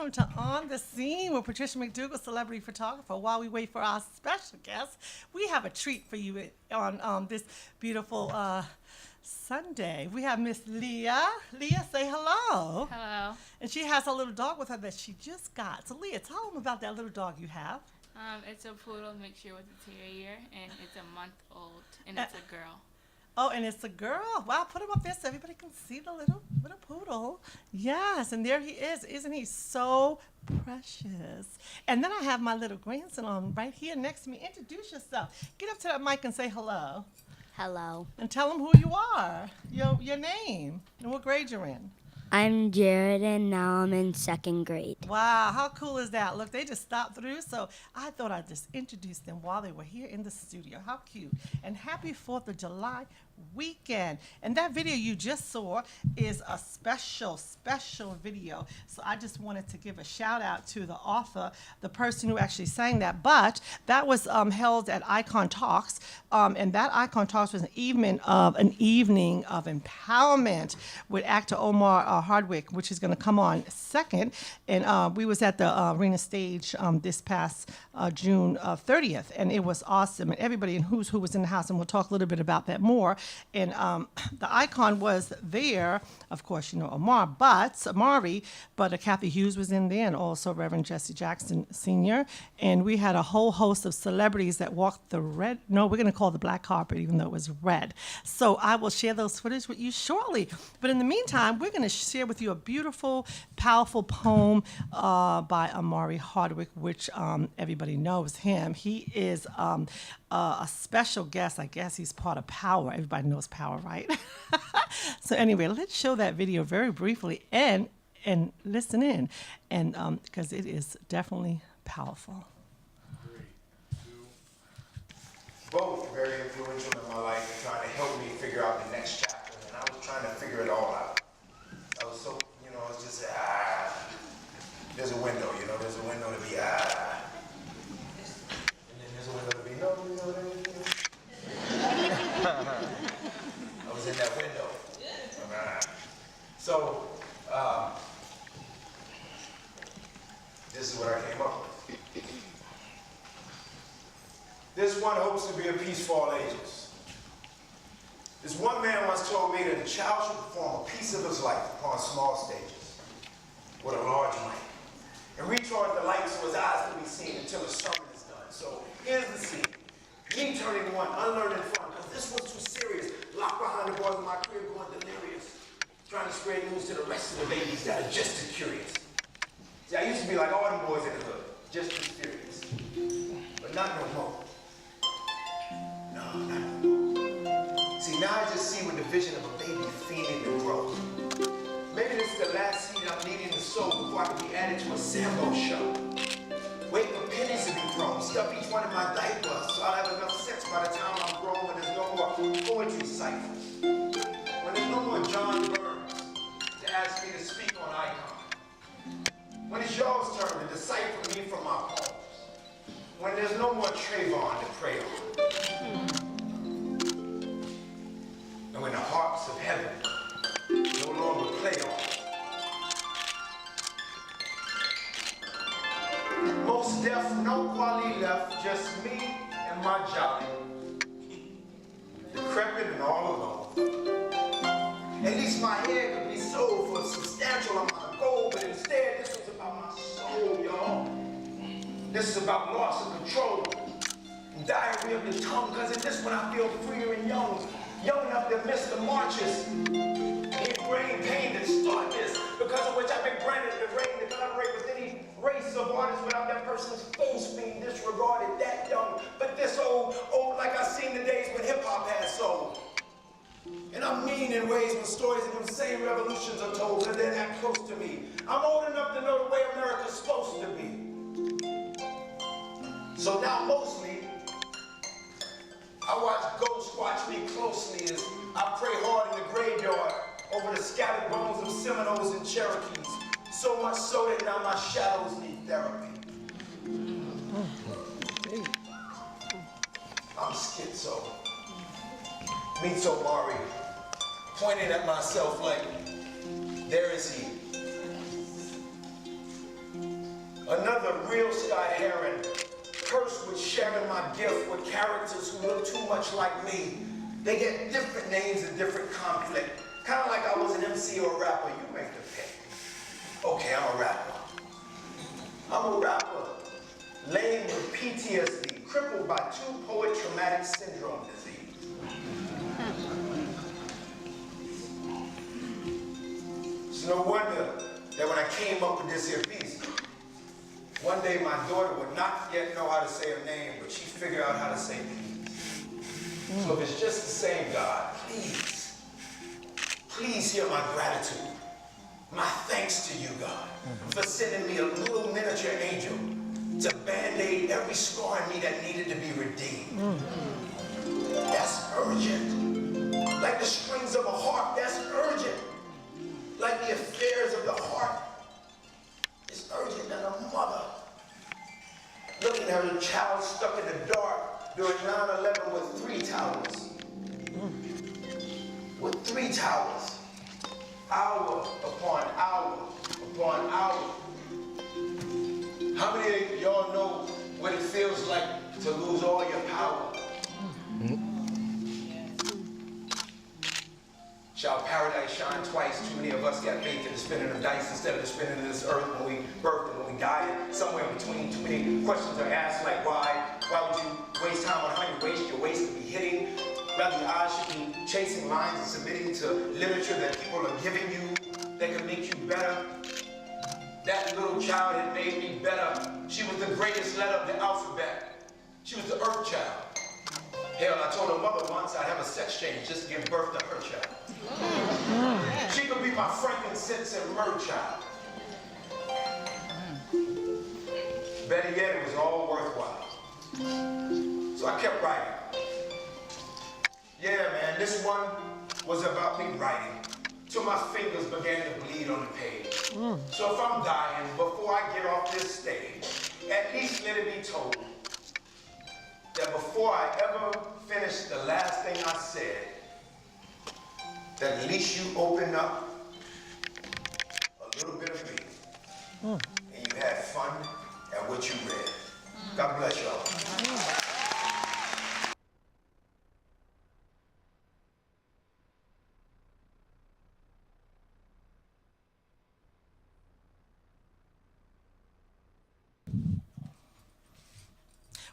welcome to On the Scene with Patricia McDougall, celebrity photographer. While we wait for our special guest, we have a treat for you on this beautiful Sunday. We have Miss Leah. Leah, say hello. Hello. And she has a little dog with her that she just got. So Leah, tell them about that little dog you have. It's a poodle mixture with a terrier, and it's a month old, and it's a girl. Oh, and it's a girl. Wow, put him up there so everybody can see the little poodle. Yes, and there he is. Isn't he so precious? And then I have my little grandson on right here next to me. Introduce yourself. Get up to that mic and say hello. Hello. And tell them who you are, your name, and what grade you're in. I'm Jared, and now I'm in second grade. Wow, how cool is that? Look, they just stopped through, so I thought I'd just introduce them while they were here in the studio. How cute. And happy 4th of July weekend. And that video you just saw is a special video. So I just wanted to give a shout out to the author, the person who actually sang that. But that was held at Icon Talks, and that Icon Talks was an evening of empowerment with actor Omar Hardwick, which is going to come on second. And we was at the Arena Stage this past June 30th, and it was awesome. And everybody in Who's Who was in the house, and we'll talk a little bit about that more. And the Icon was there, of course, you know, Amari, but Kathy Hughes was in there, and also Reverend Jesse Jackson Sr. And we had a whole host of celebrities that walked the we're going to call the black carpet, even though it was red. So I will share those footage with you shortly. But in the meantime, we're going to share with you a beautiful, powerful poem by Amari Hardwick, which everybody knows him. He is a special guest. I guess he's part of Power. Everybody knows Power, right? So anyway, let's show that video very briefly and listen in, and because it is definitely powerful. 3, 2. Both very influential in my life, trying to help me figure out the next chapter, and I was trying to figure it all out. I was so, it's just, there's a window, there's a window to be, and then there's a window to be, no. I was in that window. So, this is what I came up with. This one hopes to be a piece for all ages. This one man once told me that a child should perform a piece of his life upon small stages with a large light and retard the light so his eyes can be seen until the sermon is done. So here's the scene. Me turning one, unlearned in front, because this was too serious. Locked behind the bars of my crib going delirious. Trying to spread news to the rest of the babies that are just as curious. See, I used to be like all them boys in the hood, just as furious. But not no more. No, not no more. See, now I just see with the vision of a baby fiending to grow. Maybe this is the last seed I'm needing to sow before I can be added to a Sambo show. Wait for pennies to be thrown, stuff each one in my diapers, so I'll have enough sex by the time I'm grown when there's no more poetry ciphers. When there's no more John Burns to ask me to speak on Icon. When it's y'all's turn to decipher me from my poems. When there's no more Trayvon to pray on. And when the harps of heaven no longer play on. Most deaf, no quality left, just me and my jolly. Decrepit and all alone. At least my hair could be sold for a substantial amount of gold, but instead this was about my soul, y'all. This is about loss of control and diarrhea of the tongue, because in this one I feel freer and young enough to miss the marches. Need brain pain to start this, because of which I've been granted the reign to collaborate with any race of artists without that person's face being disregarded, that young, but this old like I seen the days when hip-hop had soul. And I'm mean in ways when stories of them same revolutions are told, and they're that close to me. I'm old enough to know the way America's supposed to be. So now mostly, I watch ghosts watch me closely as I pray hard in the graveyard over the scattered bones of Seminoles and Cherokees. So much so that now my shadows need therapy. I'm schizo. Meets Omari, pointing at myself like, there is he. Another real Scott Heron, cursed with sharing my gift with characters who look too much like me. They get different names and different conflict. Kind of like I was an MC or a rapper. You make the pick. Okay, I'm a rapper. I'm a rapper. Lame with PTSD, crippled by 2 post-traumatic syndrome disease. It's no wonder that when I came up with this here piece, one day my daughter would not yet know how to say her name, but she figured out how to say peace. So if it's just the same, God, please hear my gratitude. My thanks to you, God, for sending me a little miniature angel to band-aid every scar in me that needed to be redeemed. That's urgent. Like the strings of a harp, that's urgent. Like the affairs of the heart is urgent than a mother looking at her child stuck in the dark during 9/11 with 3 towers. With 3 towers. Hour upon hour upon hour. How many of y'all know what it feels like to lose all your power? Shall paradise shine twice? Too many of us got faith in the spinning of dice instead of the spinning of this earth when we birth and when we die. Somewhere in between, too many questions are asked like why? Why would you waste time on how you waste your waist to be hitting? Rather your eyes should be chasing lines and submitting to literature that people are giving you that can make you better. That little child had made me better. She was the greatest letter of the alphabet. She was the earth child. Hell, I told her mother once I'd have a sex change just to give birth to her child. She could be my frankincense and myrrh child. Better yet, it was all worthwhile. So I kept writing. Yeah, man, this one was about me writing till my fingers began to bleed on the page. So if I'm dying before I get off this stage, at least let it be told that before I ever finished the last thing I said, that at least you opened up a little bit of me. And you had fun at what you read. God bless y'all.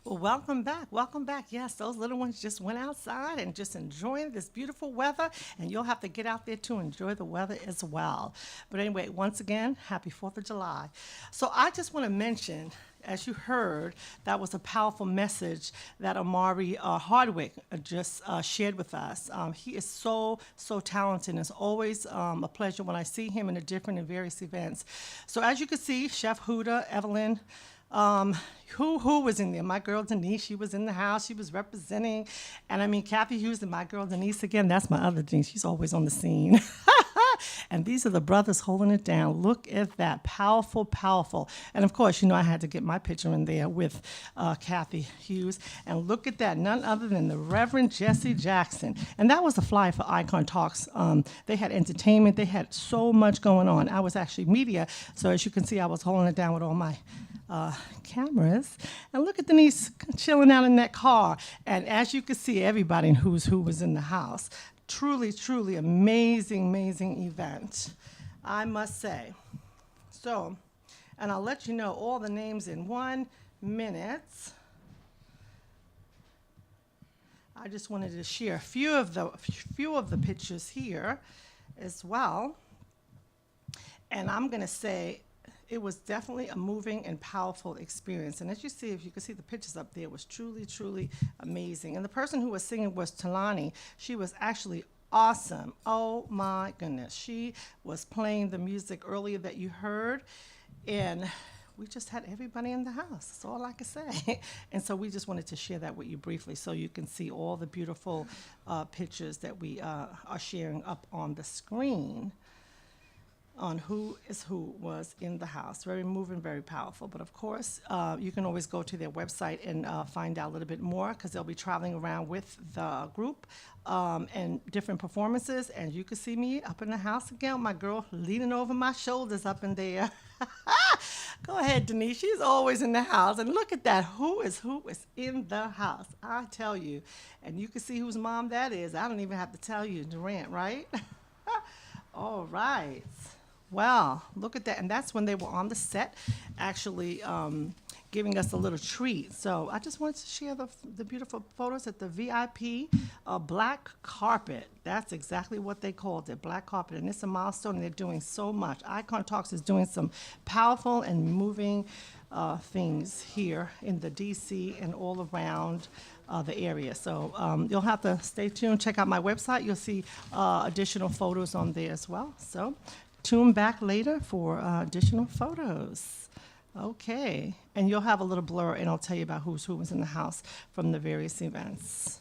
Well, welcome back. Welcome back. Yes, those little ones just went outside and just enjoying this beautiful weather, and you'll have to get out there to enjoy the weather as well. But anyway, once again, happy 4th of July. So I just want to mention, as you heard, that was a powerful message that Amari Hardwick just shared with us. He is so talented. It's always a pleasure when I see him in the different and various events. So as you can see, Chef Huda, Evelyn, who was in there? My girl Denise, she was in the house. She was representing. And I mean, Kathy Hughes and my girl Denise again. That's my other Denise. She's always on the scene. And these are the brothers holding it down. Look at that. Powerful, powerful. And of course, you know, I had to get my picture in there with Kathy Hughes. And look at that. None other than the Reverend Jesse Jackson. And that was the flyer for Icon Talks. They had entertainment. They had so much going on. I was actually media. So as you can see, I was holding it down with all my cameras. And look at Denise chilling out in that car. And as you can see, everybody in Who's Who was in the house. Truly amazing event, I must say. So, and I'll let you know all the names in 1 minute. I just wanted to share a few of the pictures here as well. And I'm going to say it was definitely a moving and powerful experience. And as you see, if you can see the pictures up there, it was truly amazing. And the person who was singing was Talani. She was actually awesome. Oh my goodness. She was playing the music earlier that you heard. And we just had everybody in the house. That's all I can say. And so we just wanted to share that with you briefly so you can see all the beautiful pictures that we are sharing up on the screen on Who is Who was in the house. Very moving, very powerful. But of course, you can always go to their website and find out a little bit more because they'll be traveling around with the group and different performances. And you can see me up in the house again, my girl leaning over my shoulders up in there. Go ahead, Denise. She's always in the house. And look at that. Who is in the house? I tell you. And you can see whose mom that is. I don't even have to tell you, Durant, right? All right. Well, look at that. And that's when they were on the set, actually giving us a little treat. So I just wanted to share the beautiful photos at the VIP black carpet. That's exactly what they called it, black carpet. And it's a milestone, and they're doing so much. Icon Talks is doing some powerful and moving things here in the DC and all around the area. So you'll have to stay tuned. Check out my website. You'll see additional photos on there as well. So tune back later for additional photos. Okay, and you'll have a little blur, and I'll tell you about who was in the house from the various events.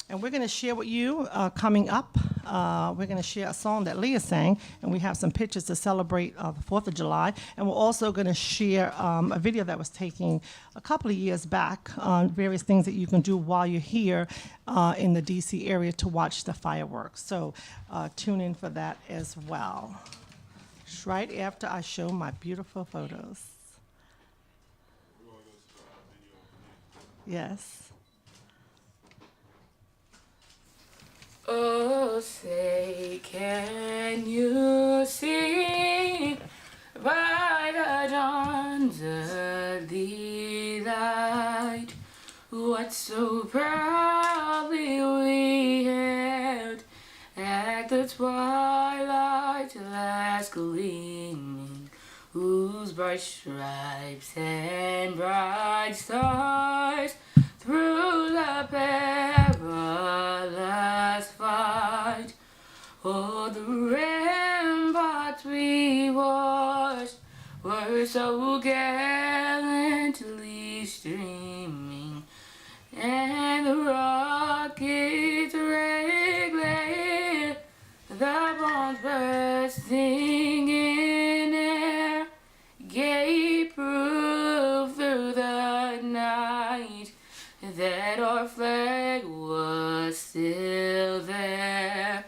And we're going to share with you coming up. We're going to share a song that Leah sang, and we have some pictures to celebrate the 4th of July. And we're also going to share a video that was taken a couple of years back on various things that you can do while you're here in the DC area to watch the fireworks. So tune in for that as well. Right after I show my beautiful photos. Yes. Oh, say, can you see by the dawn's early light what so proudly we hailed at the twilight's last gleaming, whose bright stripes and bright stars through the perilous fight, oh, the ramparts we watched were so gallantly streaming, and the rockets regulated, the bombs bursting in air, gave proof through the night that our flag was still there.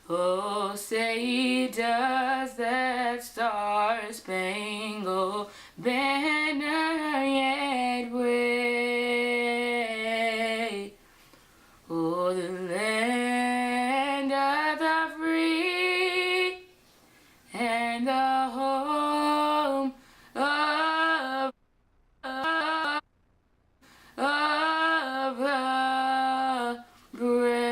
Oh, say does that star-spangled banner yet wave? Oh, the land of the free and the home of the brave.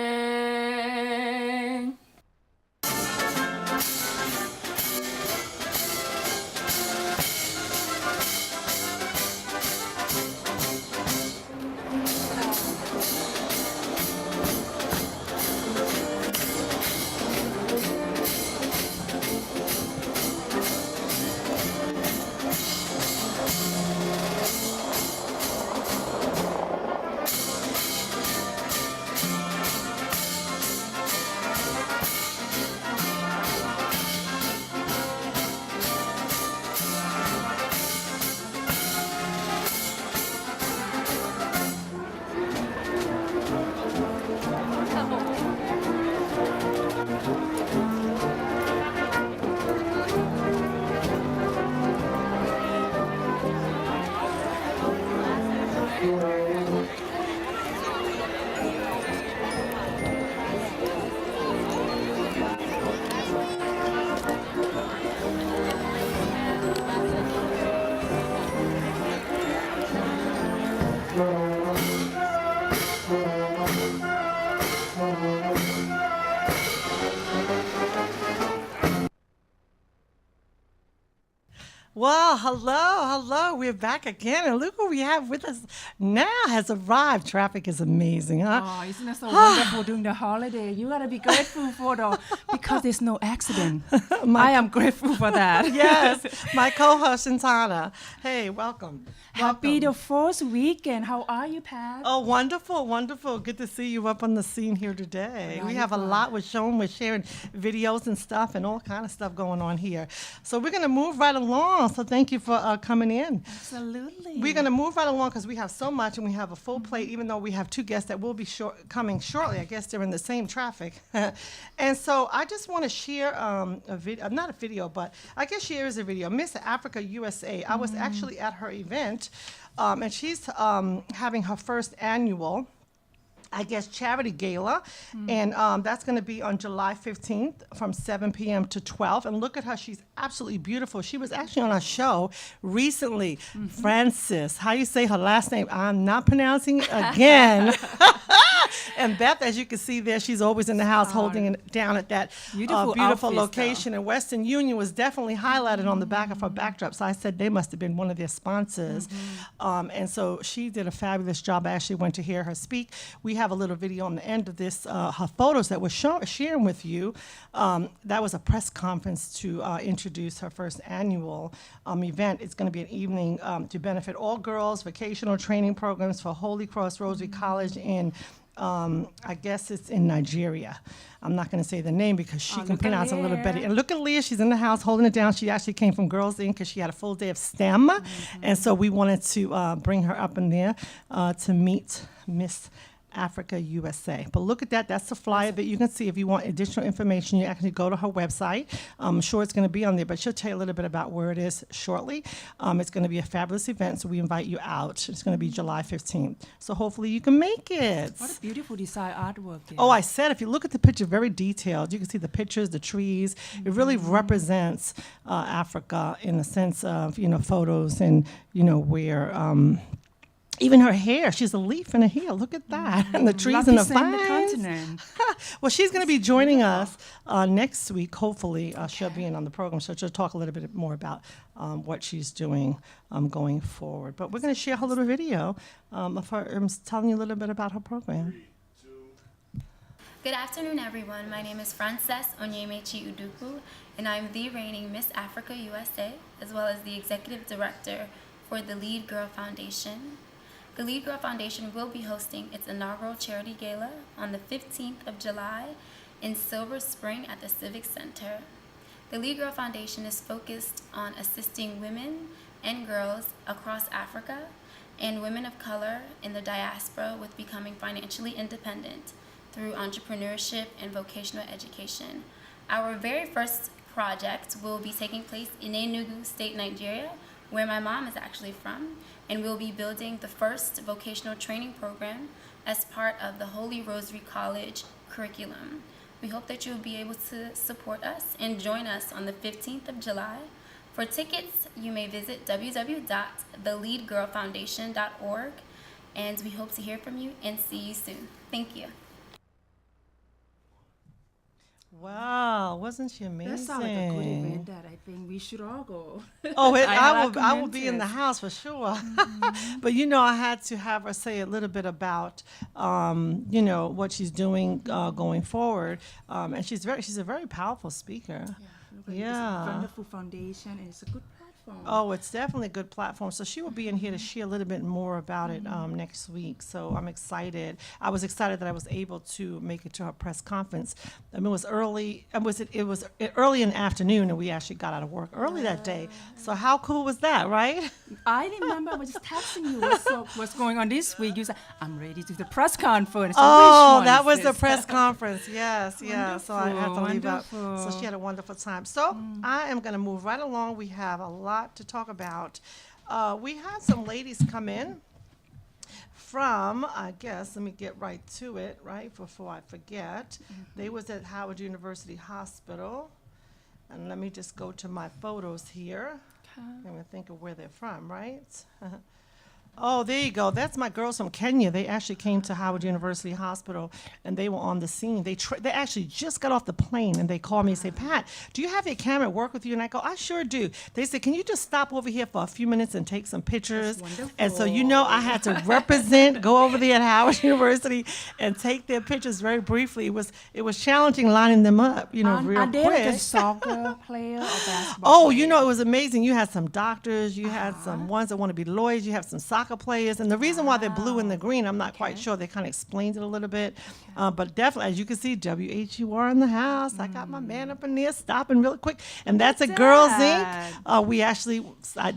Well, hello. We're back again, and look who we have with us now has arrived. Traffic is amazing, huh? Oh, isn't it so wonderful during the holiday? You gotta be grateful for the because there's no accident. I am grateful for that. Yes, my co-host Chintana. Hey, welcome. Happy the first weekend. How are you, Pat? Oh, wonderful. Good to see you up on the scene here today. We have a lot we're sharing videos and stuff and all kind of stuff going on here. So we're going to move right along. know. So thank you for coming in. Absolutely. We're going to move right along because we have so much and we have a full plate, even though we have two guests that will be coming shortly. I guess they're in the same traffic. And so I just want to share a video, not a video, but I guess she is a video. Miss Africa USA. I was actually at her event, and she's having her first annual, I guess, charity gala, and that's going to be on July 15th from 7 p.m. to 12. And look at her. She's absolutely beautiful. She was actually on our show recently. Frances, how you say her last name? I'm not pronouncing it again. And Beth, as you can see there, she's always in the house holding it down at that beautiful outfits, location. And Western Union was definitely highlighted on the back of her backdrop. So I said they must have been one of their sponsors. And so she did a fabulous job. I actually went to hear her speak. We have a little video on the end of this, her photos that we're sharing with you. That was a press conference to introduce her first annual event. It's going to be an evening to benefit all girls, vocational training programs for Holy Cross Rosary College in I guess it's in Nigeria. I'm not going to say the name because she can pronounce a little better. And look at Leah. She's in the house holding it down. She actually came from Girls Inc. because she had a full day of STEM. And so we wanted to bring her up in there to meet Miss Africa USA. But look at that. That's the flyer that you can see. If you want additional information, you actually go to her website. I'm sure it's going to be on there, but she'll tell you a little bit about where it is shortly. It's going to be a fabulous event, so we invite you out. It's going to be July 15th. So hopefully you can make it. What a beautiful design artwork. Yeah. Oh, I said, if you look at the picture, very detailed. You can see the pictures, the trees. It really represents Africa in the sense of, photos and, where... even her hair, she's a leaf in a hair. Look at that. And the trees and the vines. Well, she's going to be joining us next week, hopefully. She'll be in on the program, so she'll talk a little bit more about what she's doing going forward. But we're going to share her little video of her telling you a little bit about her program. Good afternoon, everyone. My name is Frances Onyemechi Uduku, and I'm the reigning Miss Africa USA, as well as the Executive Director for the Lead Girl Foundation. The Lead Girl Foundation will be hosting its inaugural charity gala on the 15th of July in Silver Spring at the Civic Center. The Lead Girl Foundation is focused on assisting women and girls across Africa and women of color in the diaspora with becoming financially independent through entrepreneurship and vocational education. Our very first project will be taking place in Enugu State, Nigeria, where my mom is actually from, and we'll be building the first vocational training program as part of the Holy Rosary College curriculum. We hope that you'll be able to support us and join us on the 15th of July. For tickets, you may visit www.theleadgirlfoundation.org, and we hope to hear from you and see you soon. Thank you. Wow, wasn't she amazing? That sounds like a good event that I think we should all go. Oh, I will be in the house for sure. But I had to have her say a little bit about what she's doing going forward. And she's a very powerful speaker. Yeah. It's a wonderful foundation, and it's a good platform. Oh, it's definitely a good platform. So she will be in here to share a little bit more about it next week. So I'm excited. I was excited that I was able to make it to her press conference. It was early. It was early in the afternoon, and we actually got out of work early that day. So how cool was that, right? I remember I was just texting you what's going on this week. You said, I'm ready to do the press conference. Oh, that was the press conference. Yes, yeah. So I had to leave out. Wonderful. So she had a wonderful time. So I am going to move right along. We have a lot to talk about. We had some ladies come in from, I guess, let me get right to it, right, before I forget. They was at Howard University Hospital. And let me just go to my photos here. I'm going to think of where they're from, right? Oh, there you go. That's my girls from Kenya. They actually came to Howard University Hospital, and they were on the scene. They actually just got off the plane, and they called me and said, Pat, do you have your camera at work with you? And I go, I sure do. They said, can you just stop over here for a few minutes and take some pictures? And so, I had to go over there at Howard University and take their pictures very briefly. It was challenging lining them up, real quick. Are they like a soccer player or basketball player? It was amazing. You had some doctors. You had some ones that want to be lawyers. You have some soccer soccer players. And the reason why they're blue and the green, I'm not quite sure. They kind of explained it a little bit. But definitely, as you can see, WHUR in the house. I got my man up in there stopping really quick. And that's a Girls Inc. We actually,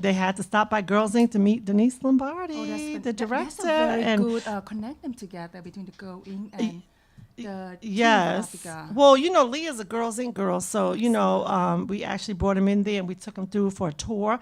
they had to stop by Girls Inc. to meet Denise Lombardi, the director. That's a very and good connect them together between the Girl Inc. and the yes. Team Africa. Well, Leah's a Girls Inc. girl, so we actually brought him in there and we took him through for a tour.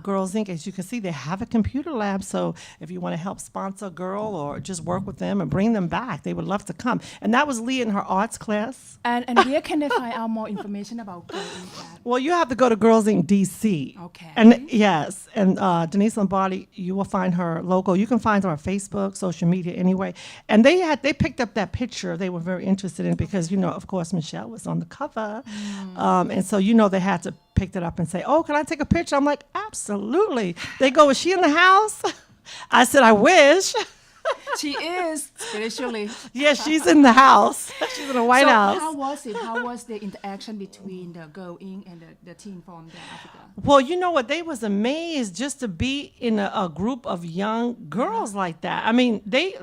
Girls Inc. As you can see, they have a computer lab, so if you want to help sponsor a girl or just work with them and bring them back, they would love to come. And that was Leah in her arts class. And where can they find out more information about Girl Inc. at? Well, you have to go to Girls Inc. DC. Okay. And yes, and Denise Lombardi, you will find her logo. You can find her on Facebook, social media, anyway. And they picked up that picture. They were very interested in because of course Michelle was on the cover, and so they had to pick it up and say, "Oh, can I take a picture?" I'm like, "Absolutely." They go, "Is she in the house?" I said, "I wish." She is spiritually. Yes, she's in the house. She's in the White House. How was it? How was the interaction between the Girl Inc. and the team from Africa? Well, you know what? They was amazed just to be in a group of young girls like that. I mean, they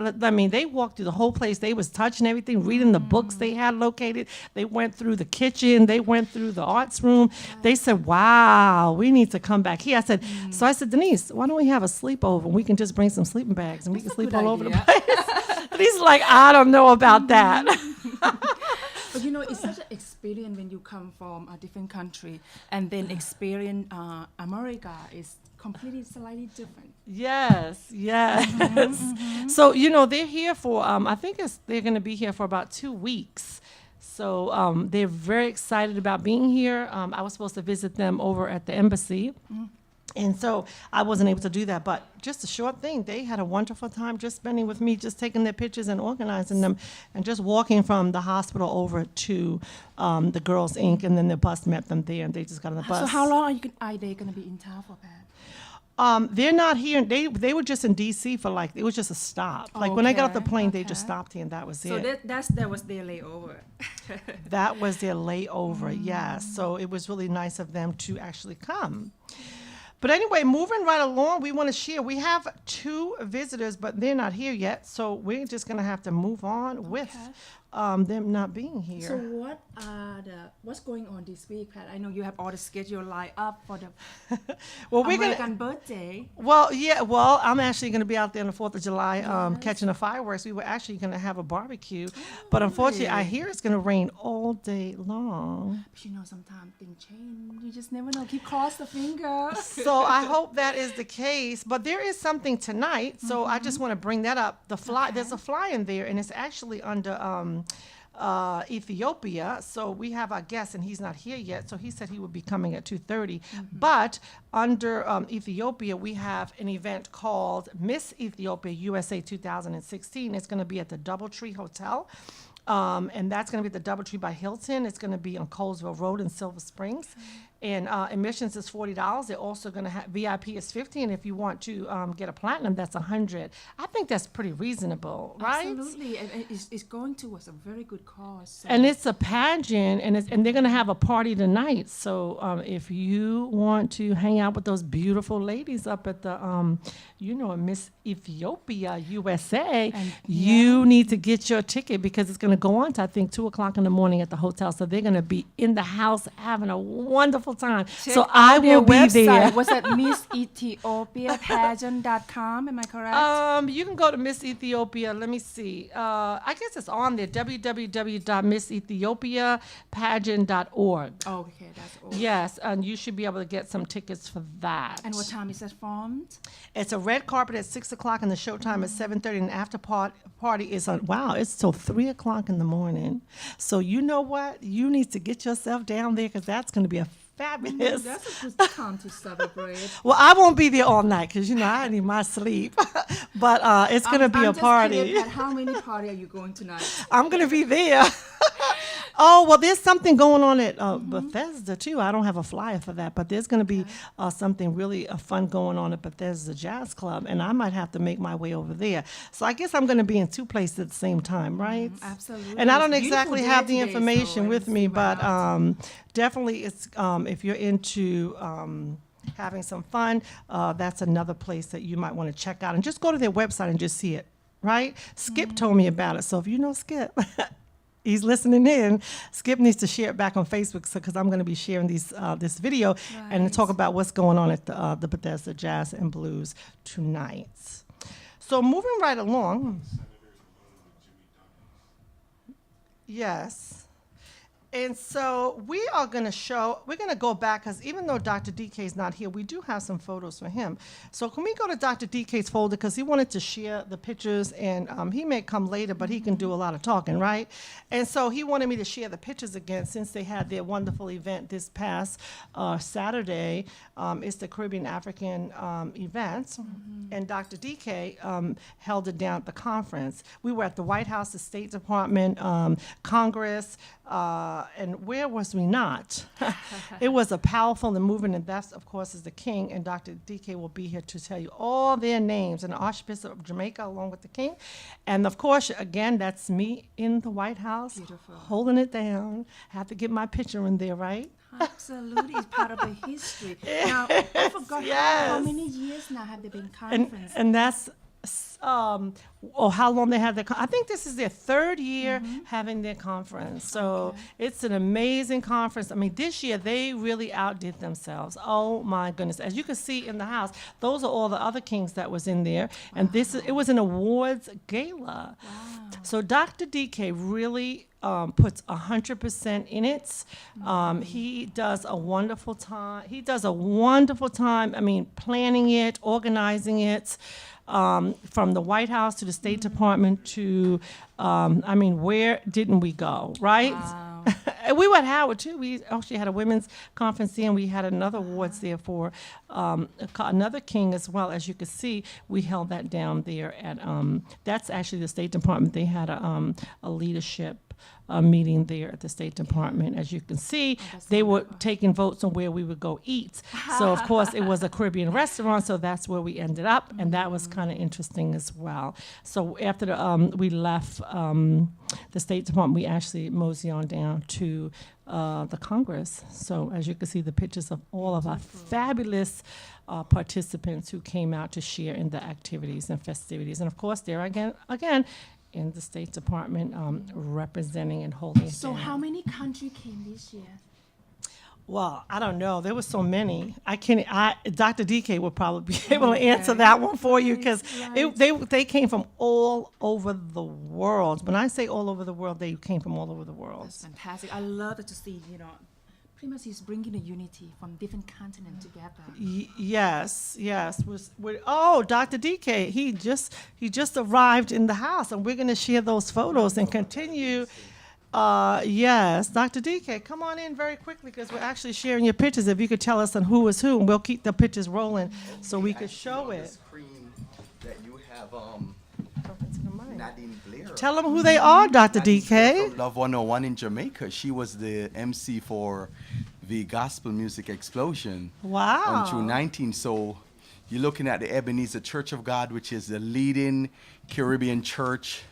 walked through the whole place. They was touching everything, reading the books they had located. They went through the kitchen. They went through the arts room. They said, "Wow, we need to come back here." I said, so I said, "Denise, why don't we have a sleepover and we can just bring some sleeping bags and we can sleep all over the place." And he's like, "I don't know about that." But it's such an experience when you come from a different country and then experience America is completely slightly different. Yes. So, they're here for, I think they're going to be here for about 2 weeks. So they're very excited about being here. I was supposed to visit them over at the embassy. And so I wasn't able to do that, but just a short thing. They had a wonderful time just spending with me, just taking their pictures and organizing them, and just walking from the hospital over to the Girls Inc. And then the bus met them there, and they just got on the bus. So how long are they going to be in town for, Pat? They're not here. They were just in D.C. for it was just a stop. Like when I got off the plane, they just stopped here, and that was so it. that was their layover. That was their layover, yes. So it was really nice of them to actually come. But anyway, moving right along, we want to share. We have 2 visitors, but they're not here yet. So we're just going to have to move on with them not being here. So what's going on this week, Pat? I know you have all the schedule lined up for the American birthday. Well, yeah. Well, I'm actually going to be out there on the 4th of July catching the fireworks. We were actually going to have a barbecue, but unfortunately, I hear it's going to rain all day long. But sometimes things change. You just never know. Keep cross the fingers. So I hope that is the case. But there is something tonight, so I just want to bring that up. There's a fly in there, and it's actually under Ethiopia. So we have our guest, and he's not here yet. So he said he would be coming at 2:30. But under Ethiopia, we have an event called Miss Ethiopia USA 2016. It's going to be at the Doubletree Hotel. And that's going to be at the Doubletree by Hilton. It's going to be on Colesville Road in Silver Springs. And admissions is $40. They're also going to have VIP is $50, and if you want to get a platinum, that's $100. I think that's pretty reasonable, right? Absolutely, and it's going towards a very good cause. So. And it's a pageant, and they're going to have a party tonight. So if you want to hang out with those beautiful ladies up at the, Miss Ethiopia USA, you need to get your ticket because it's going to go on to I think 2:00 in the morning at the hotel. So they're going to be in the house having a wonderful time. So I will be there. Was that MissEthiopiaPageant.com? Am I correct? You can go to Miss Ethiopia. Let me see. I guess it's on there. www.MissEthiopiaPageant.org. Okay, that's all. Yes, and you should be able to get some tickets for that. And what time is that formed? It's a red carpet at 6:00, and the show time is 7:30, and after party is on. Wow, it's till 3:00 in the morning. So you know what? You need to get yourself down there because that's going to be a fabulous. That's a good time to celebrate. Well, I won't be there all night because I need my sleep. But it's going to be a party. Curious, how many party are you going tonight? I'm going to be there. Oh, well, there's something going on at Bethesda, too. I don't have a flyer for that, but there's going to be something really fun going on at Bethesda Jazz Club, and I might have to make my way over there. So I guess I'm going to be in 2 places at the same time, right? Absolutely. And I don't exactly have the information with me, but definitely it's if you're into having some fun, that's another place that you might want to check out. And just go to their website and just see it, right? Skip told me about it. So if you know Skip, he's listening in. Skip needs to share it back on Facebook because I'm going to be sharing this video and talk about what's going on at the Bethesda Jazz and Blues tonight. So moving right along. Yes. And so we're going to go back, because even though Dr. Dike is not here, we do have some photos for him. So can we go to Dr. Dike's folder, because he wanted to share the pictures, and he may come later, but he can do a lot of talking, right? And so he wanted me to share the pictures again, since they had their wonderful event this past Saturday. It's the Caribbean African event, and Dr. Dike held it down at the conference. We were at the White House, the State Department, Congress, and where was we not? It was a powerful and moving, and that, of course, is the king, and Dr. Dike will be here to tell you all their names, and the Archbishop of Jamaica along with the king. And of course, again, that's me in the White House, holding it down. Have to get my picture in there, right? Absolutely, it's part of the history. Now, I forgot how many years now have they been conference? And that's how long they have their I think this is their third year having their conference. So it's an amazing conference. I mean, this year they really outdid themselves. Oh my goodness. As you can see in the house, those are all the other kings that was in there. And it was an awards gala. So Dr. Dike really puts 100% in it. He does a wonderful time. I mean, planning it, organizing it. From the White House to the State Department to, where didn't we go, right? Wow. We were at Howard, too. We actually had a women's conference there, and we had another awards there for another king as well. As you can see, we held that down there at, that's actually the State Department. They had a leadership meeting there at the State Department. As you can see, they were taking votes on where we would go eat. So, of course, it was a Caribbean restaurant, so that's where we ended up, and that was kind of interesting as well. So after we left the State Department, we actually moseyed on down to the Congress. So as you can see, the pictures of all of our fabulous participants who came out to share in the activities and festivities. And, of course, there again, in the State Department, representing and holding it So down. how many countries came this year? Well, I don't know. There were so many. Dr. Dike will probably be able to answer that one for you, because they came from all over the world. When I say all over the world, they came from all over the world. That's fantastic. I love it to see, pretty much he's bringing the unity from different continents together. Yes. Dr. Dike, he just arrived in the house, and we're going to share those photos and continue. Yes, Dr. Dike, come on in very quickly, because we're actually sharing your pictures. If you could tell us on who is who, and we'll keep the pictures rolling so we could show it. Screen that you have, Nadine Blair. Tell them who they are, Dr. Nadine Blair Dike. from Love 101 in Jamaica. She was the MC for the Gospel Music Explosion Wow. on June 19th. So you're looking at the Ebenezer Church of God, which is the leading Caribbean church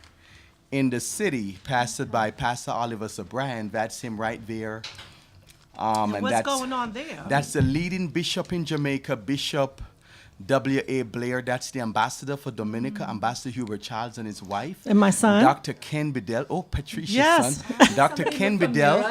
in the city, pastored by Pastor Oliver Sabran. That's him right there. And what's going on there? That's the leading bishop in Jamaica, Bishop W.A. Blair. That's the ambassador for Dominica, Ambassador Hubert Childs and his wife. And my son? Dr. Ken Bedell. Oh, Patricia's Yes. son. Dr. Ken Bedell.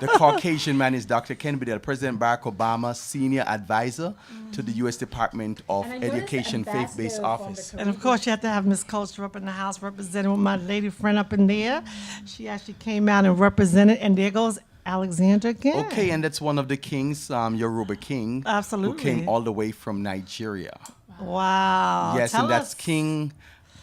The Caucasian man is Dr. Ken Bedell, President Barack Obama, senior advisor to the U.S. Department of Education Faith-Based Office. And of course, you have to have Miss Culture up in the house representing with my lady friend up in there. She actually came out and represented, and there goes Alexander again. Okay, and that's one of the kings, Yoruba king. Absolutely. Who came all the way from Nigeria. Wow. Yes, Tell and that's us. King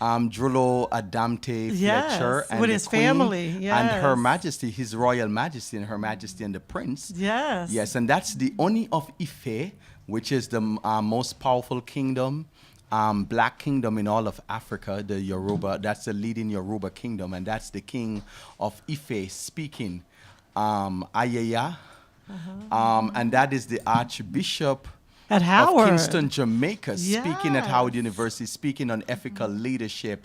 Drullo Adamte Fletcher. Yes, And with the his Queen family, And yes. Her Majesty, His Royal Majesty, and Her Majesty and the Prince. Yes. Yes, and that's the Oni of Ife, which is the most powerful kingdom, black kingdom in all of Africa, the Yoruba. That's the leading Yoruba kingdom, and that's the king of Ife speaking Ayaya. And that is the Archbishop At Howard. of Kingston, Jamaica, speaking at Howard Yes. University, speaking on ethical leadership.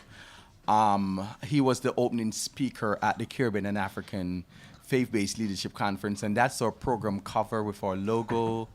He was the opening speaker at the Caribbean and African Faith-Based Leadership Conference, and that's our program cover with our logo.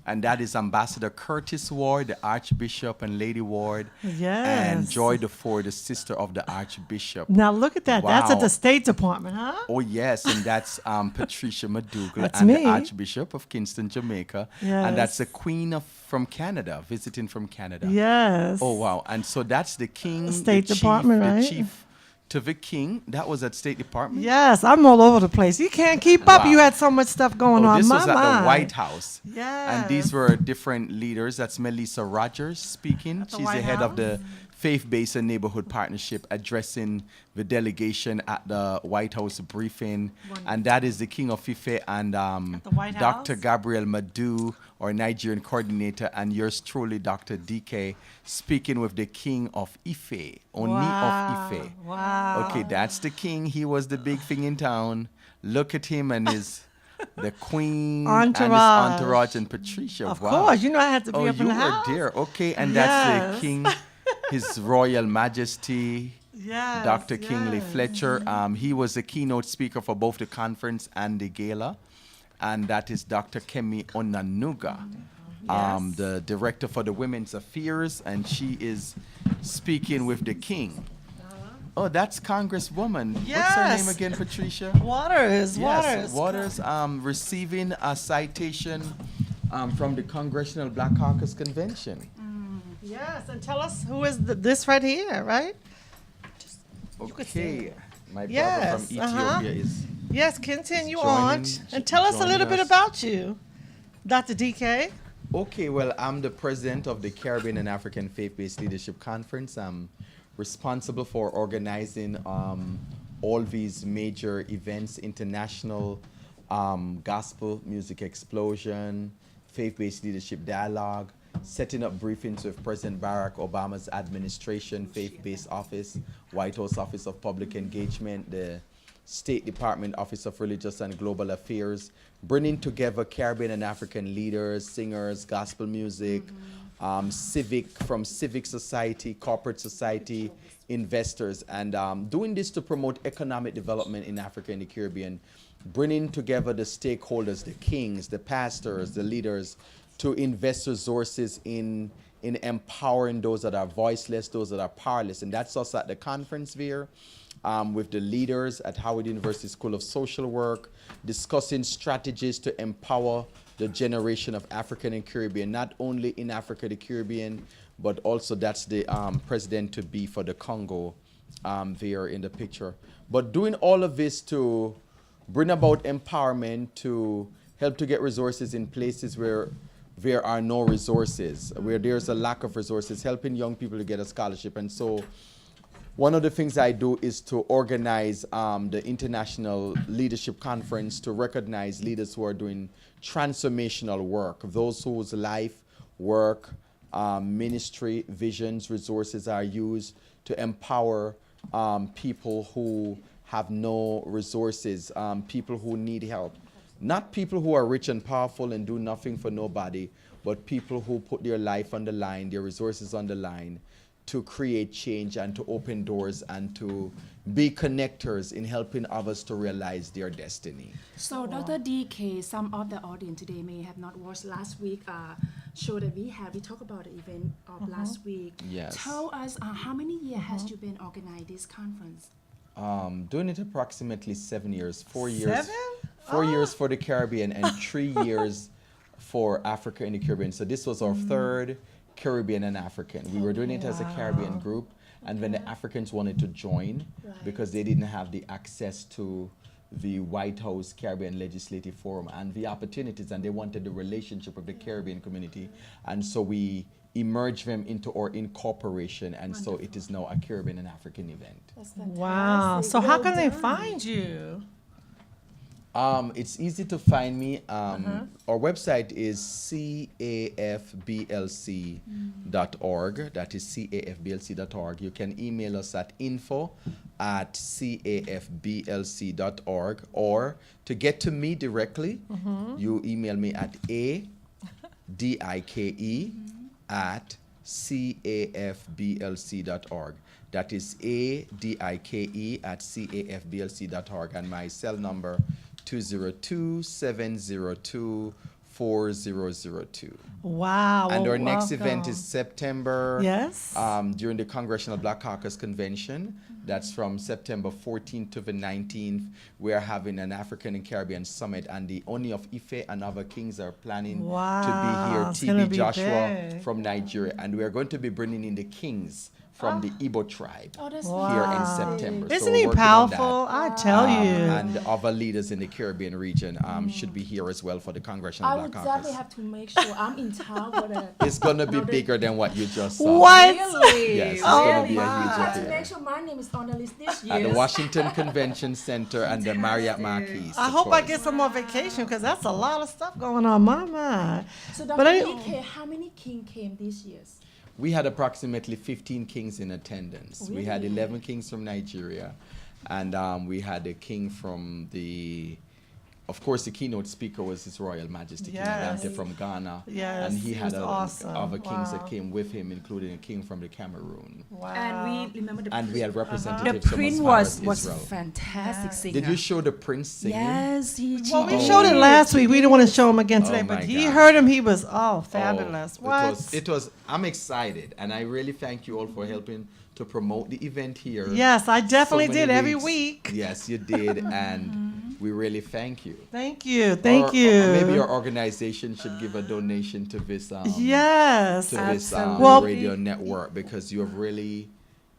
and that is Ambassador Curtis Ward, the Archbishop, and Lady Ward. Yes. And Joy DeFore, the sister of the Archbishop. Now look at that. That's at Wow. the State Department, huh? Oh, yes, and that's Patricia McDougall That's and me. the Archbishop of Kingston, Jamaica. And that's the Yes. Queen from Canada, visiting from Canada. Yes. Oh, wow. And so that's the King, State the Department, chief, right? the chief to the King. That was at State Department? Yes, I'm all over the place. You can't keep up. Wow. You had so much stuff going Oh, on. this My was at mind. the White House. Yes. And these were different leaders. That's Melissa Rogers speaking. At the She's White the head of House? the Faith-Based and Neighborhood Partnership, addressing the delegation at the White House briefing. And that is the King of Ife and the White Dr. House? Gabriel Madu, our Nigerian coordinator, and yours truly, Dr. Dike, speaking with the King of Ife, Oni Wow. of Ife. Wow. Okay, that's the king. He was the big thing in town. Look at him and his the queen and his Entourage. entourage and Patricia. Of wow. course, you know I had to be Oh, up you in the were house. there. Okay, and that's Yes. the king, His Royal Majesty, Yes, Dr. Kingsley yes. Fletcher. He was the keynote speaker for both the conference and the gala. And that is Dr. Kemi Onanuga, Yes. the director for the Women's Affairs, and she is speaking with the king. Oh, that's Congresswoman. What's her name Yes. again, Patricia? Waters. Yes, Waters receiving a citation from the Congressional Black Caucus Convention. Yes, and tell us who is this right here, right? could say Okay, my brother Yes, from uh-huh. Ethiopia is. Yes, continue Joining- on. And tell us a little joining bit us. about you, Dr. DK. Okay, well, I'm the president of the Caribbean and African Faith-Based Leadership Conference. I'm responsible for organizing all these major events, international gospel music explosion, faith-based leadership dialogue, setting up briefings with President Barack Obama's administration, faith-based office, White House Office of Public Engagement, the State Department Office of Religious and Global Affairs, bringing together Caribbean and African leaders, singers, gospel music, civic society, corporate society, investors, and doing this to promote economic development in Africa and the Caribbean, bringing together the stakeholders, the kings, the pastors, the leaders, to invest resources in empowering those that are voiceless, those that are powerless. And that's us at the conference there. With the leaders at Howard University School of Social Work, discussing strategies to empower the generation of African and Caribbean, not only in Africa, the Caribbean, but also that's the president-to-be for the Congo there in the picture. But doing all of this to bring about empowerment, to help to get resources in places where there are no resources, where there's a lack of resources, helping young people to get a scholarship. And so one of the things I do is to organize the International Leadership Conference to recognize leaders who are doing transformational work, those whose life, work, ministry, visions, resources are used to empower people who have no resources, people who need help. Not people who are rich and powerful and do nothing for nobody, but people who put their life on the line, their resources on the line, to create change and to open doors and to be connectors in helping others to realize their destiny. So, Dr. DK, some of the audience today may have not watched last week show that we talked about the event of last week. Yes. Tell us how many years has you been organizing this conference? Doing it approximately 7 years, 4 years. 7? 4 years for the Caribbean and 3 years for Africa and the Caribbean. So this was our third Caribbean and African. We were doing it as a Caribbean group, and when the Africans wanted to join, because they didn't have the access to the White House Caribbean Legislative Forum and the opportunities, and they wanted the relationship with the Caribbean community, and so we emerged them into our incorporation, and so it is now a Caribbean and African event. Wow. So how can they find you? It's easy to find me. Our website is cafblc.org. That is cafblc.org. You can email us at info@cafblc.org, or to get to me directly, you email me at adike@cafblc.org. That is adike@cafblc.org, and my cell number 202-702-4945. 4002. Wow. And well, our next event welcome. is September. Yes. During the Congressional Black Caucus Convention. That's from September 14th to the 19th. We are having an African and Caribbean summit, and the Oni of Ife and other kings are planning to Wow, it's be gonna here. TB be Joshua big. from Nigeria, and we are going to be bringing in the kings from the Igbo tribe Oh, that's here in Wow. September. Isn't So he working on that. powerful? I tell you. And other leaders in the Caribbean region should be here as well for the Congressional I Black would Caucus. definitely have to make sure I'm in town for the. It's going to be Another- bigger than what you just saw. What? Really? Yes, it's Oh going to be a my. huge I have to affair. make sure my name is on the list this year. At the Washington Convention Center and the Marriott Marquis. I of hope I course. get some more vacation because that's a lot of stuff going on my mind. So, But Dr. I- Dike, how many king came this year? We had approximately 15 kings in attendance. We had Really? 11 kings from Nigeria, and we had a king from the. Of course, the keynote speaker was His Royal Majesty King Yes. Adamte from Ghana, Yes, and he he had was other, awesome. other kings Wow. that came with him, including a king from the Cameroon, Wow. And we remember the and we had the representatives from prince as far was as Israel. fantastic singer. Did you show the prince singing? Yes, he. Well, we Oh. showed it last week. We didn't want to show him again today, Oh but my he God. heard him. He was Oh, fabulous. What? It was. I'm excited, and I really thank you all for helping to promote the event here. Yes, I definitely So many did every weeks. week. Yes, you did, and we really thank you. Thank you. Thank Or you. maybe your organization should give a donation to this. Yes. To this Well- radio network, because you have really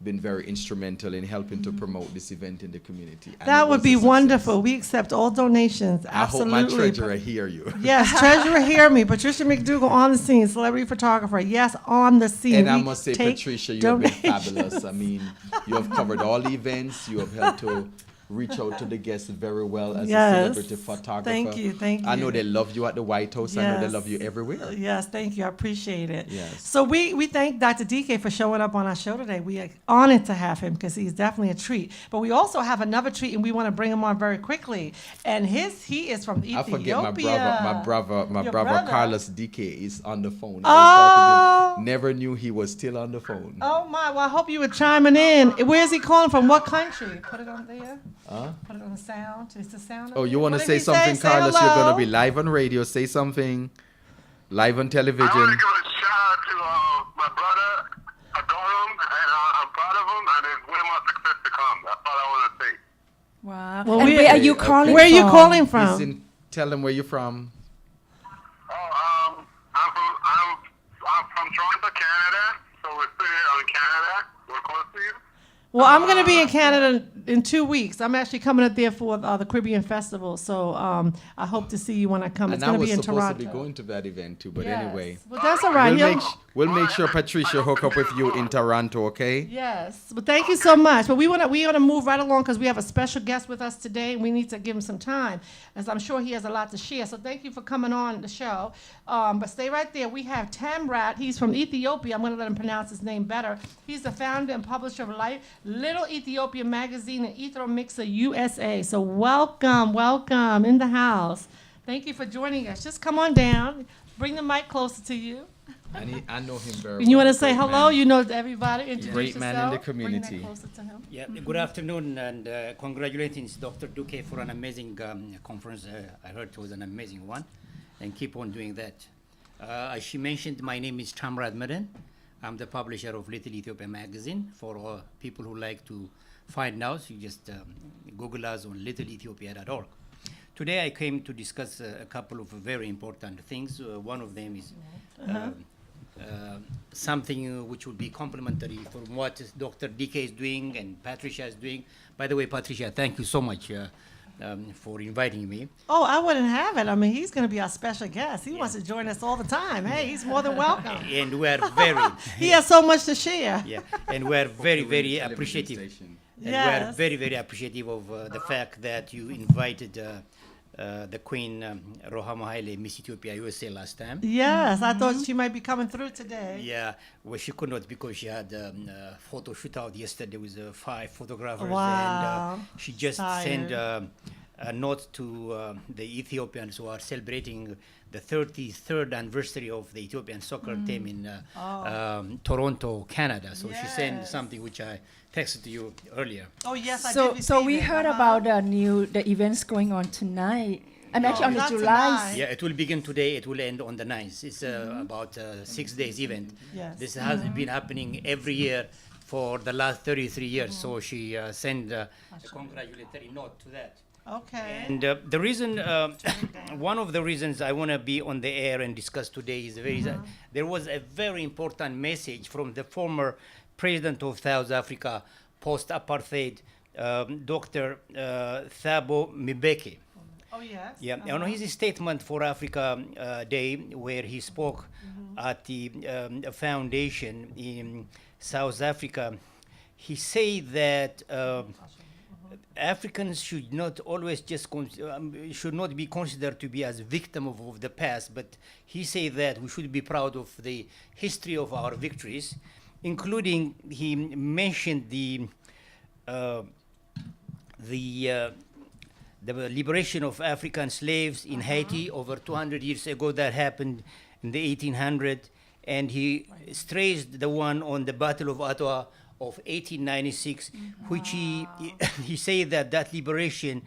been very instrumental in helping to promote this event in the community. And it That would was be a success. wonderful. We accept all donations. I hope Absolutely. my treasurer hear you. Yes, treasurer, hear me. Patricia McDougall on the scene, celebrity photographer. Yes, on the scene. And I We must say, take Patricia, you have been donations. fabulous. I mean, you have covered all the events. You have helped to reach out to the guests very well as Yes. a celebrity photographer. Thank you, thank I know you. they love you at the White House. I know they Yes. love you everywhere. Yes, thank you. I appreciate it. Yes. So we thank Dr. Dike for showing up on our show today. We are honored to have him because he's definitely a treat. But we also have another treat, and we want to bring him on very quickly. And he is from Ethiopia. I forget my Your brother Carlos Dike is on the phone. I Oh. was talking to him. Never knew he was still on the phone. Oh my! Well, I hope you were chiming in. Where's he calling from? What country? Put it on there. Put it on the sound. Is the sound? Oh, up you there? want to What did say he something, Say Carlos? You're hello. going to be live on radio. Say something. Live on I television. want to give a shout out to my brother, Agorom, and I'm proud of him, and there's way more success to come. That's all I want to say. Wow. Well, and we- where are you Okay. calling Where are you from? calling He's from? in, tell them where you're from. I'm from Toronto, Canada. So we're still here in Canada. We're close to you. Well, I'm going to be in Canada in 2 weeks. I'm actually coming up there for the Caribbean Festival. So I hope to see you when I come. It's And I going to was be in supposed Toronto. to be going to that event too, but Yes. anyway. But that's all right. We'll make sure Patricia hook up with you in Toronto, okay? Yes, but thank you so much. But we want to move right along because we have a special guest with us today, and we need to give him some time, as I'm sure he has a lot to share. So thank you for coming on the show. But stay right there. We have Tamrat. He's from Ethiopia. I'm going to let him pronounce his name better. He's the founder and publisher of Little Ethiopia magazine and Ethio-Mixer USA. So welcome in the house. Thank you for joining us. Just come on down. Bring the mic closer to you. I know him very well. And you want to say Great hello? man. You know everybody. Introduce Great man in the yourself. community. Bring that closer to him. Yeah, good afternoon, and congratulations, Dr. Duque, for an amazing conference. I heard it was an amazing one, and keep on doing that. As she mentioned, my name is Tamrat Medhin. I'm the publisher of Little Ethiopia magazine. For all people who like to find out, you just Google us on littleethiopia.org. Today I came to discuss a couple of very important things. One of them is something which would be complementary from what Dr. Dike is doing and Patricia is doing. By the way, Patricia, thank you so much for inviting me. Oh, I wouldn't have it. I mean, he's going to be our special guest. He wants to join us all the time. Hey, he's more than welcome. And we are very, He has so much to share. yeah, and we are very, very Television appreciative. station. And we are Yes. very, very appreciative of the fact that you invited the Queen Rohama Haile, Miss Ethiopia USA last time. Yes, I thought she might be coming through today. Yeah, well, she could not because she had a photo shoot out yesterday with 5 photographers. Wow. And she just sent a note to the Ethiopians who are celebrating the 33rd anniversary of the Ethiopian soccer team in Toronto, Canada. So she sent Yes. something which I texted to you earlier. Oh, yes, I So, did so receive we it. heard about the events going on tonight. I'm actually on the Not July. tonight. Yeah, it will begin today. It will end on the 9th. It's about 6 days event. Yes. This has been happening every year for the last 33 years. So she sent a congratulatory note to that. Okay. And the reason, one of the reasons I want to be on the air and discuss today is there was a very important message from the former president of South Africa, post-apartheid, Dr. Thabo Mbeki. Oh, yes. Yeah, you know, his statement for Africa Day, where he spoke at the foundation in South Africa, he said that Africans should not always just should not be considered to be as victim of the past, but he said that we should be proud of the history of our victories, including he mentioned the liberation of African slaves in Haiti over 200 years ago. That happened in the 1800s, and he stressed the one on the Battle of Ottawa of 1896, which he said that liberation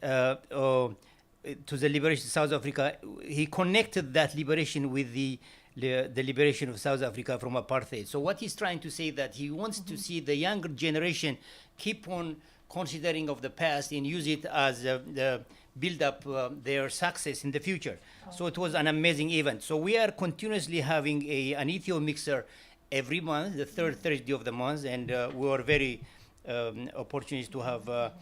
to the liberation of South Africa, he connected that liberation with the liberation of South Africa from apartheid. So what he's trying to say that he wants to see the younger generation keep on considering of the past and use it as the build up their success in the future. So it was an amazing event. So we are continuously having an Ethio-Mixer every month, the third Thursday of the month, and we were very opportunity to have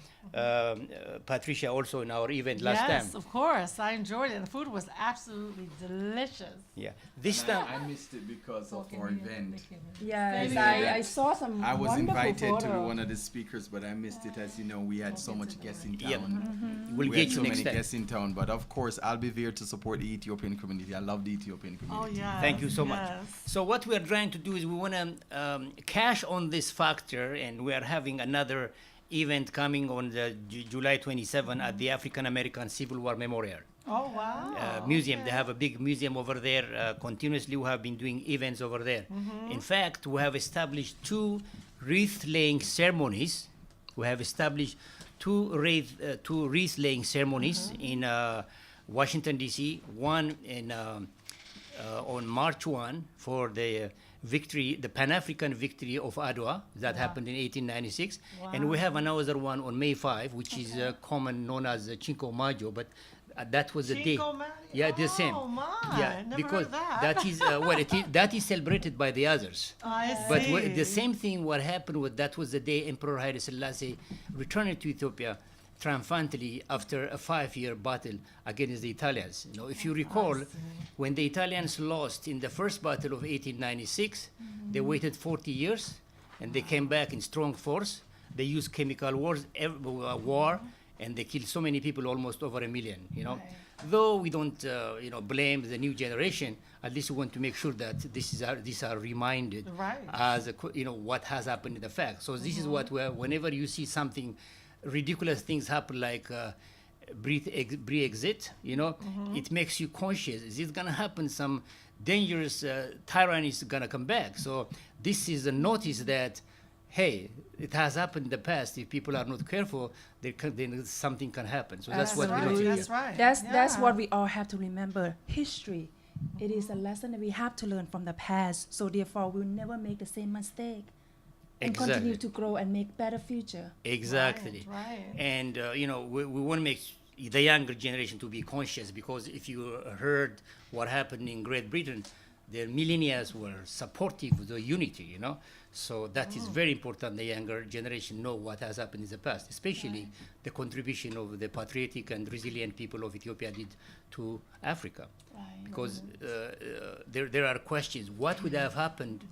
Patricia also in our event last time. Yes, of course. I enjoyed it. The food was absolutely delicious. Yeah, this time I missed it because of our event. Yes, Yeah. I saw some I was wonderful invited to photo. one of the speakers, but I missed it. As you know, we had so much guests in town. Yep. We'll We get had you so next many time. guests in town, but of course, I'll be there to support the Ethiopian community. I love the Ethiopian Oh, community. yeah. Thank you so much. Yes. So what we are trying to do is we want to cash on this factor, and we are having another event coming on the July 27 at the African American Civil War Memorial Oh, wow. Museum. They have a big museum over there. Continuously, we have been doing events over there. In fact, we have established 2 wreath-laying ceremonies. We have established two wreath-laying ceremonies in Washington, D.C., one in on March 1 for the victory, the Pan-African victory of Adwa that happened in 1896. And we have another one on May 5, which is common known as Cinco Maggio, but that was the day. Cinco Maggio? Yeah, the same. Oh, my. Yeah, Never because heard that. that is that is celebrated by the others. I But see. the same thing what happened with that was the day Emperor Haile Selassie returned to Ethiopia triumphantly after a 5-year battle against the Italians. You know, if you recall, when the Italians lost in the first battle of 1896, they waited 40 years, and they came back in strong force. They used chemical war, and they killed so many people, almost over 1 million. You know, though we don't, blame the new generation. At least we want to make sure that these are reminded Right. as what has happened in the fact. So this is what whenever you see something ridiculous things happen like Brexit, it makes you conscious. Is it gonna happen? Some dangerous tyranny is gonna come back. So this is a notice that, hey, it has happened in the past. If people are not careful, then something can happen. So that's what we right. want to That's hear. right. That's Yeah. what we all have to remember. History. It is a lesson that we have to learn from the past. So therefore, we'll never make the same mistake. And continue to grow and make better future. Exactly. Right. And we want to make the younger generation to be conscious, because if you heard what happened in Great Britain, the millennials were supportive of the unity, So that is very important. The younger generation know what has happened in the past, especially the contribution of the patriotic and resilient people of Ethiopia did to Africa. Because there are questions. What would have happened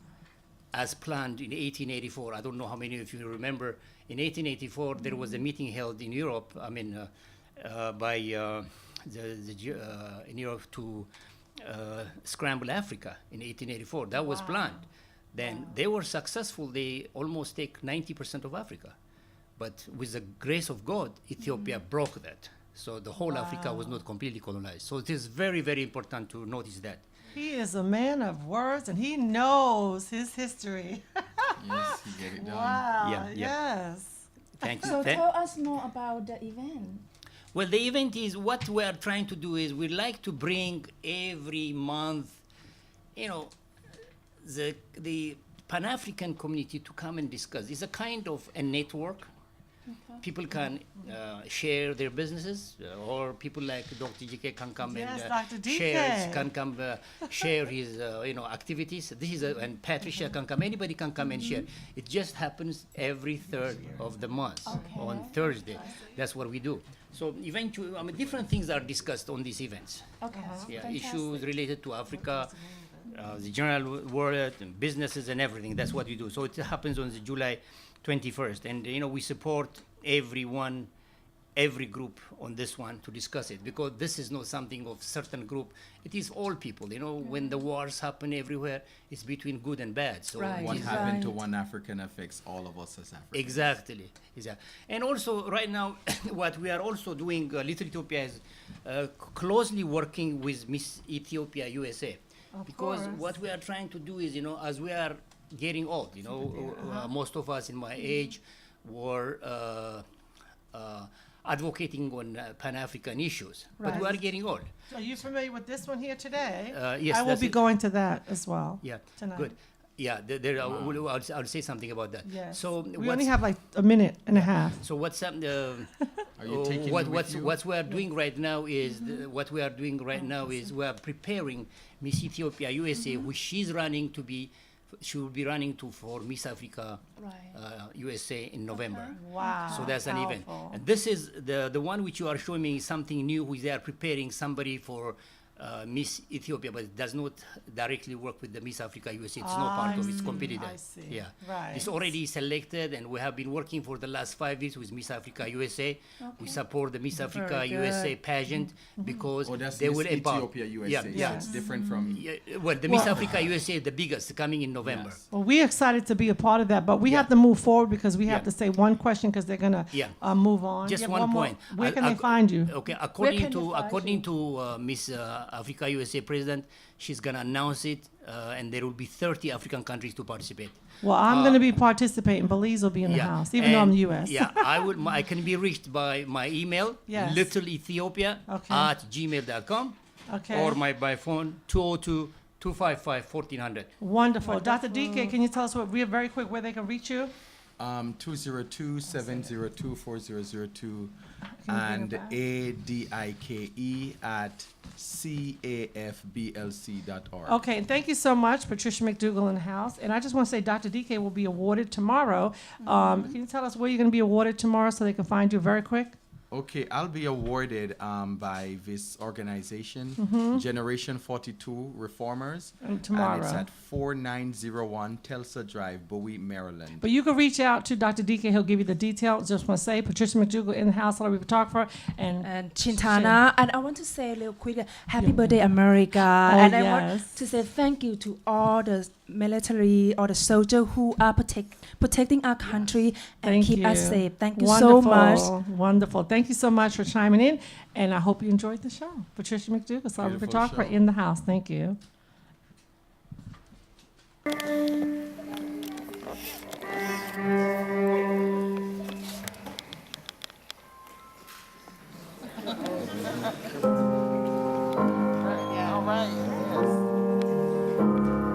as planned in 1884? I don't know how many of you remember. In 1884, there was a meeting held in Europe. By in Europe to scramble Africa in 1884. That was planned. Then they were successful. They almost take 90% of Africa, but with the grace of God, Ethiopia broke that. So the whole Africa was not completely colonized. So it is very, very important to notice that. He is a man of words, and he knows his history. Yes, he get it done. Wow. Yeah, yeah. Yes. Thank you. So tell us more about the event. Well, the event is what we are trying to do is we like to bring every month, you know, the Pan-African community to come and discuss. It's a kind of a network. People can share their businesses, or people like Dr. Dike can come Yes, and Dr. Dike. share his activities. This is and Patricia can come. Anybody can come and share. It just happens every third of the month on Thursday. That's what we do. So eventually, I mean, different things are discussed on these events. Okay. Yeah, issues related to Africa, the general world, and businesses and everything. That's what we do. So it happens on the July 21st, and we support everyone, every group on this one to discuss it, because this is not something of certain group. It is all people. When the wars happen everywhere, it's between good and bad. So Right. What it is- happened to one African affects all of us as Africans. Exactly. And also, right now, what we are also doing, Little Ethiopia is closely working with Miss Ethiopia USA. Because course. what we are trying to do is, as we are getting old, most of us in my age were advocating on Pan-African issues. But we are Right. getting old. Are you familiar with this one here today? Yes, I will that's be it. going to that as well. Yeah, Tonight. good. Yeah, I'll say something about that. Yes. So We only have like a minute and a half. So what's up? Are you taking me with you? What we are doing right now is we are preparing Miss Ethiopia USA, which she will be running for Miss Africa USA in November. Wow. So that's an event. Powerful. And this is the one which you are showing me is something new, which they are preparing somebody for Miss Ethiopia, but it does not directly work with the Miss Africa USA. It's not part of its competitor. I see. Yeah. Right. It's already selected, and we have been working for the last 5 years with Miss Africa USA. We support the Miss Africa Very USA good. pageant because Oh, that's they Miss will empower. Ethiopia USA. Yeah, So yeah. it's different from. Yeah, well, the Miss Africa USA is the biggest, coming in November. Yes. Well, we're excited to be a part of that, but we Yeah. have to move forward because we have Yeah. to say one question because they're going to Yeah. move on. Just Yeah, one more. point. Where can they Ac- find you? Okay, can according they to find Miss Africa USA president, she's gonna announce it, and there will be 30 African countries to participate. Well, I'm going to be participating. Belize will be in the house, even though I'm and, the U.S. Yeah, I can be reached by my email, Yes. littleethiopia@gmail.com, Okay. or by phone 202-255-1400. Wonderful. Dr. Dike, can you tell us very quick where they can reach you? 202-702-4002 and ADIKE@cafblc.org. Okay, and thank you so much, Patricia McDougall in the house. And I just want to say Dr. Dike will be awarded tomorrow. Can you tell us where you're going to be awarded tomorrow so they can find you very quick? Okay, I'll be awarded by this organization, Generation 42 Reformers. Tomorrow. And it's at 4901 Telsa Drive, Bowie, Maryland. But you can reach out to Dr. Dike. He'll give you the details. Just want to say Patricia McDougall in the house, celebrity photographer, And Chintana, and I want to say real quick, happy birthday, America. And I want yes. to say thank you to all the military or the soldiers who are protecting our country and Thank keep us you. safe. Thank you Wonderful, so much. Wonderful. Thank you so much for chiming in, and I hope you enjoyed the show. Patricia McDougall, celebrity Beautiful photographer show. in the house. Thank you. All right. Yes.